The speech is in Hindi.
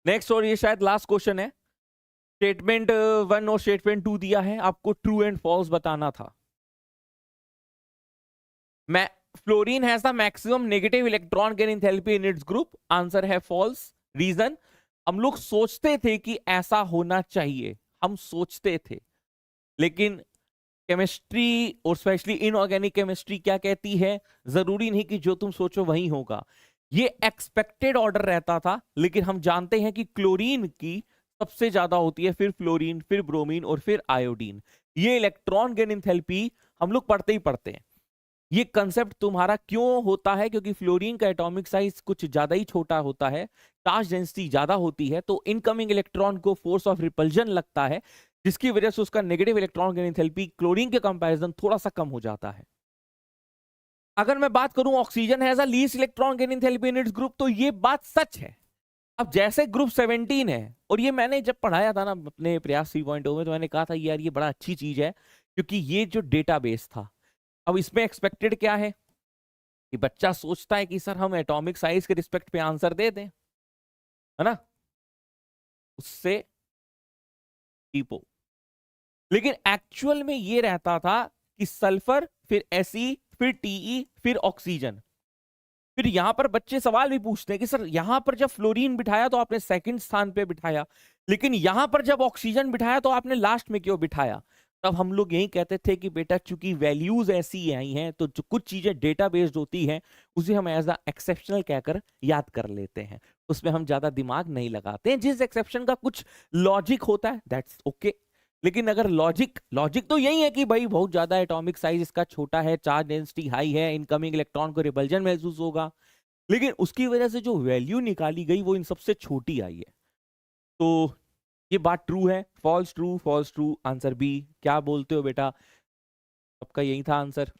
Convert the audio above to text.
नेक्स्ट, और ये शायद लास्ट क्वेश्चन है। स्टेटमेंट 1 और स्टेटमेंट 2 दिया है, आपको ट्रू एंड फॉल्स बताना था। मैं fluorine has the maximum negative electron gain enthalpy in its group, answer है फॉल्स। रीजन, हम लोग सोचते थे कि ऐसा होना चाहिए, हम सोचते थे, लेकिन केमिस्ट्री और स्पेशली इनऑर्गेनिक केमिस्ट्री क्या कहती है, जरूरी नहीं कि जो तुम सोचो वही होगा। ये एक्सपेक्टेड ऑर्डर रहता था, लेकिन हम जानते हैं कि क्लोरीन की सबसे ज्यादा होती है, फिर फ्लोरीन, फिर ब्रोमीन और फिर आयोडीन। ये इलेक्ट्रॉन गेन एंथैल्पी हम लोग पढ़ते ही पढ़ते हैं। ये कंसेप्ट तुम्हारा क्यों होता है, क्योंकि फ्लोरीन का एटॉमिक साइज कुछ ज्यादा ही छोटा होता है, चार्ज डेंसिटी ज्यादा होती है, तो इनकमिंग इलेक्ट्रॉन को फोर्स ऑफ रिपल्जन लगता है, जिसकी वजह से उसका negative electron gain enthalpy chlorine के कंपैरिजन थोड़ा सा कम हो जाता है। अगर मैं बात करूं oxygen has a least electron gain enthalpy in its group, तो ये बात सच है। अब जैसे ग्रुप 17 है, और ये मैंने जब पढ़ाया था ना अपने प्रयास 3.0 में, तो मैंने कहा था यार ये बड़ा अच्छी चीज है, क्योंकि ये जो डेटाबेस था, अब इसमें एक्सपेक्टेड क्या है कि बच्चा सोचता है कि सर हम एटॉमिक साइज के रिस्पेक्ट पे आंसर दे दें, है ना, उससे टीपो। लेकिन एक्चुअल में ये रहता था कि सल्फर, फिर एसई, फिर टीई, फिर ऑक्सीजन। फिर यहां पर बच्चे सवाल भी पूछते हैं कि सर यहां पर जब फ्लोरीन बिठाया तो आपने सेकंड स्थान पे बिठाया, लेकिन यहां पर जब ऑक्सीजन बिठाया तो आपने लास्ट में क्यों बिठाया। तब हम लोग यही कहते थे कि बेटा चूंकि वैल्यूज ऐसी आई हैं, तो जो कुछ चीजें डेटा बेस्ड होती हैं उसे हम एज अ एक्सेप्शनल कहकर याद कर लेते हैं, उसमें हम ज्यादा दिमाग नहीं लगाते हैं। जिस एक्सेप्शन का कुछ लॉजिक होता है दैट्स ओके, लेकिन अगर लॉजिक लॉजिक तो यही है कि भाई बहुत ज्यादा एटॉमिक साइज इसका छोटा है, चार्ज डेंसिटी हाई है, इनकमिंग इलेक्ट्रॉन को रिपल्जन महसूस होगा, लेकिन उसकी वजह से जो वैल्यू निकाली गई वो इन सबसे छोटी आई है। तो ये बात ट्रू है, false true, false true, answer B. क्या बोलते हो बेटा, सबका यही था आंसर?